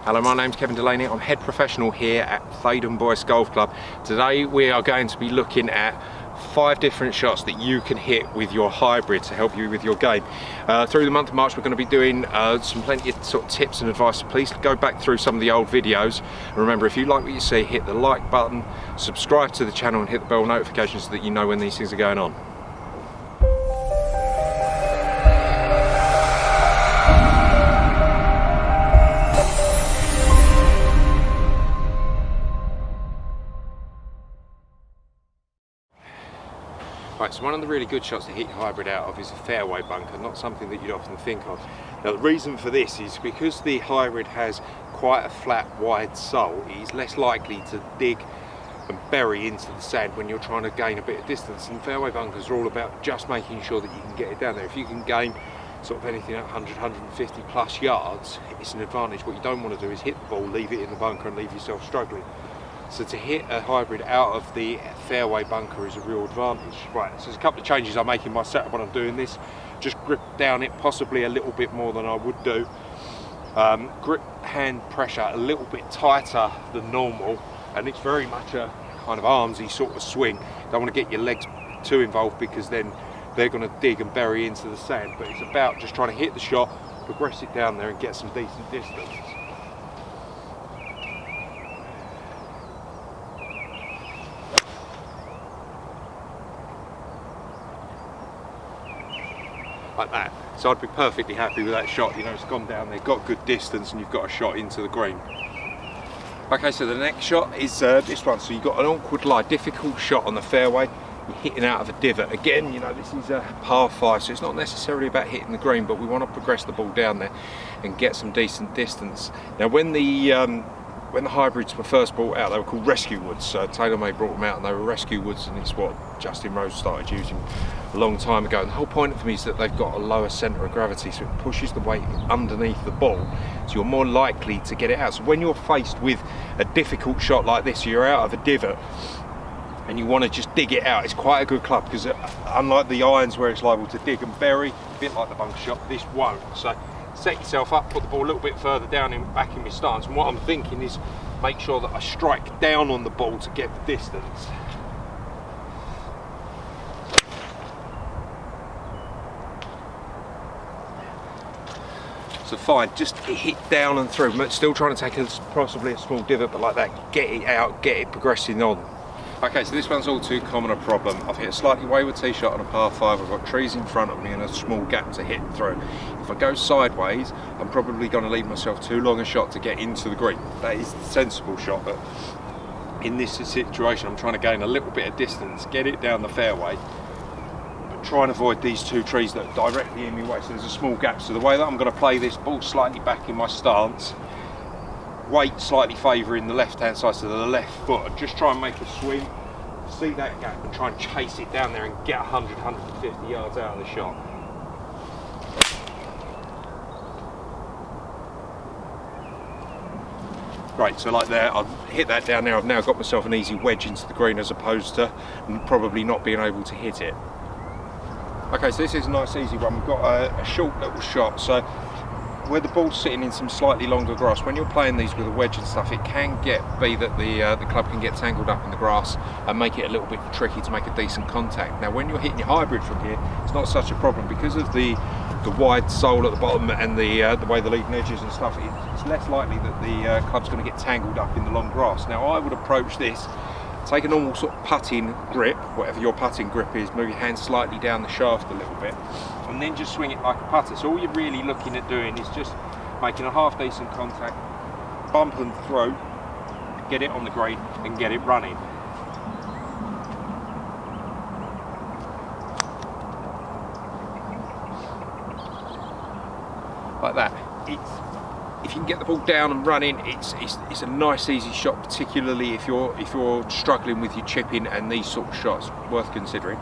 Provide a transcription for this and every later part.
Hello, my name's Kevin Delaney. I'm head professional here at Thaden Boyce Golf Club. Today we are going to be looking at 5 different shots that you can hit with your hybrid to help you with your game. Through the month of March we're going to be doing plenty of sort of tips and advice, so please go back through some of the old videos. And remember, if you like what you see, hit the like button, subscribe to the channel and hit the bell notifications so that you know when these things are going on. Right, so one of the really good shots to hit your hybrid out of is a fairway bunker, not something that you'd often think of. Now the reason for this is because the hybrid has quite a flat, wide sole, it is less likely to dig and bury into the sand when you're trying to gain a bit of distance, and fairway bunkers are all about just making sure that you can get it down there. If you can gain sort of anything at 100, 150 plus yards, it's an advantage. What you don't want to do is hit the ball, leave it in the bunker and leave yourself struggling. So to hit a hybrid out of the fairway bunker is a real advantage. Right, so there's a couple of changes I make in my setup when I'm doing this. Just grip down it possibly a little bit more than I would do. Grip hand pressure a little bit tighter than normal, and it's very much a kind of armsy sort of swing. Don't want to get your legs too involved because then they're going to dig and bury into the sand, but it's about just trying to hit the shot, progress it down there and get some decent distance. Like that. So I'd be perfectly happy with that shot. You know, it's gone down there, got good distance, and you've got a shot into the green. Okay, so the next shot is this one. So you've got an awkward lie, difficult shot on the fairway. You're hitting out of a divot. Again, you know, this is a par 5, so it's not necessarily about hitting the green, but we want to progress the ball down there and get some decent distance. Now, when the hybrids were first brought out, they were called rescue woods. TaylorMade brought them out and they were rescue woods, and it's what Justin Rose started using a long time ago. And the whole point of them is that they've got a lower centre of gravity, so it pushes the weight underneath the ball, so you're more likely to get it out. So when you're faced with a difficult shot like this, you're out of a divot and you want to just dig it out, it's quite a good club, because unlike the irons where it's liable to dig and bury, a bit like the bunker shot, this won't. So set yourself up, put the ball a little bit further down back in my stance, and what I'm thinking is make sure that I strike down on the ball to get the distance. So fine, just hit down and through, still trying to take possibly a small divot, but like that, get it out, get it progressing on. Okay, so this one's all too common a problem. I've hit a slightly wayward tee shot on a par 5, I've got trees in front of me and a small gap to hit through. If I go sideways, I'm probably going to leave myself too long a shot to get into the green. That is the sensible shot, but in this situation I'm trying to gain a little bit of distance, get it down the fairway, but try and avoid these 2 trees that are directly in my way, so there's a small gap. So the way that I'm going to play this, ball slightly back in my stance, weight slightly favouring the left hand side, so the left foot, and just try and make a swing, see that gap and try and chase it down there and get 100, 150 yards out of the shot. Great, so like there, I've hit that down there, I've now got myself an easy wedge into the green as opposed to probably not being able to hit it. Okay, so this is a nice easy one. We've got a short little shot, so where the ball's sitting in some slightly longer grass, when you're playing these with a wedge and stuff, it can be that the club can get tangled up in the grass and make it a little bit tricky to make a decent contact. Now when you're hitting your hybrid from here, it's not such a problem because of the wide sole at the bottom and the way the leading edges and stuff. It's less likely that the club's going to get tangled up in the long grass. Now I would approach this, take a normal sort of putting grip, whatever your putting grip is, move your hand slightly down the shaft a little bit, and then just swing it like a putter. So all you're really looking at doing is just making a half decent contact, bump and throw, get it on the green and get it running. Like that. If you can get the ball down and running, it's a nice easy shot, particularly if you're struggling with your chipping, and these sort of shots worth considering.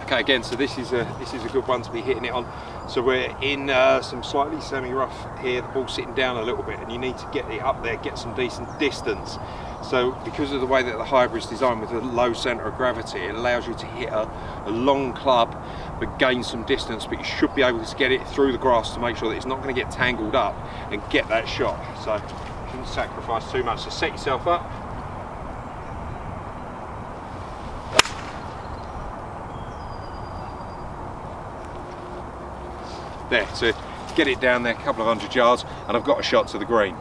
Okay, again, so this is a good one to be hitting it on. So we're in some slightly semi-rough here, the ball's sitting down a little bit, and you need to get it up there, get some decent distance. So because of the way that the hybrid's designed with a low centre of gravity, it allows you to hit a long club but gain some distance, but you should be able to get it through the grass to make sure that it's not going to get tangled up and get that shot. So you shouldn't sacrifice too much. So set yourself up. There, so get it down there a couple of 100 yards, and I've got a shot to the green.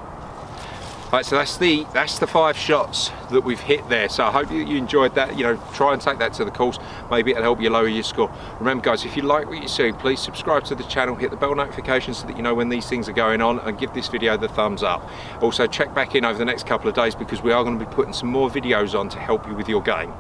Right, so that's the 5 shots that we've hit there. So I hope you enjoyed that. You know, try and take that to the course. Maybe it'll help you lower your score. Remember, guys, if you like what you see, please subscribe to the channel, hit the bell notification so that you know when these things are going on, and give this video the thumbs up. Also, check back in over the next couple of days because we are going to be putting some more videos on to help you with your game.